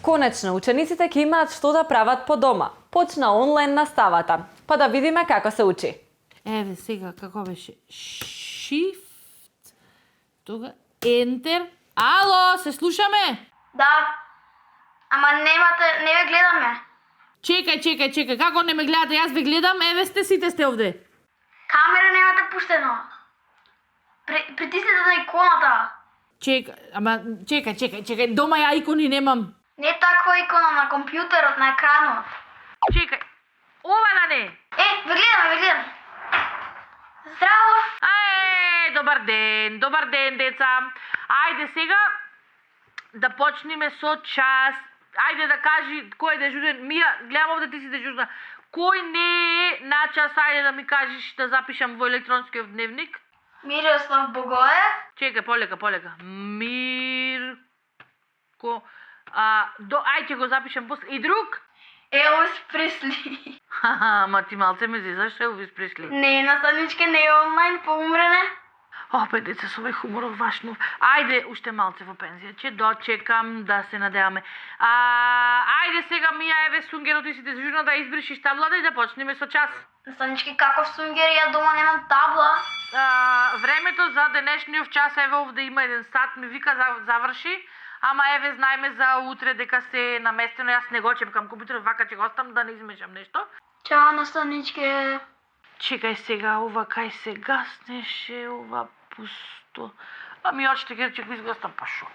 Конечно, учениците ќе имаат што да прават по дома. Почна онлайн наставата. Па да видиме како се учи. Еве сега како беше? Shift, тога Enter. Ало, се слушаме? Да. Ама не ве гледаме. Чекај, како не ме гледате? Јас ве гледам, еве сите сте овде. Камера немате пуштено. Притиснете на иконата. Чекај, дома ја икони немам. Не таква икона на компјутерот, на екранот. Чекај, ова да не. Ве гледам. Здраво. Добар ден, деца. Ајде сега да почнеме со час. Ајде да кажи кој е дежурен. Мија, гледам овде ти си дежурна. Кој не е на час, ајде да ми кажеш да запишам во електронскиот дневник. Мирослав Богоев. Чекај, полека. Мирко. Ајде ќе го запишам после. И друг? Елвис Пресли. Ма ти малце ме зезаш, Елвис Пресли. Не, наставничке не е онлайн, поумрене. Опе, деца, со овој хуморов вашнов. Ајде, уште малце во пензија. Ќе дочекам да се надеваме. Ајде сега, Мија, еве сунгерот и си дежурна да избришиш таблата и да почнеме со час. Наставничке, каков сунгер, ја дома немам табла. Времето за денешниот час, еве овде има 1 сат, ми вика заврши. Ама еве знаеме за утре дека се наместено, јас не го чепкам компјутерот, вака ќе го оставам да не измешам нешто. Чао, наставничке. Чекај сега, ова кај се гаснеше, ова пусто. Ами очите ќе го изгостам, па шо?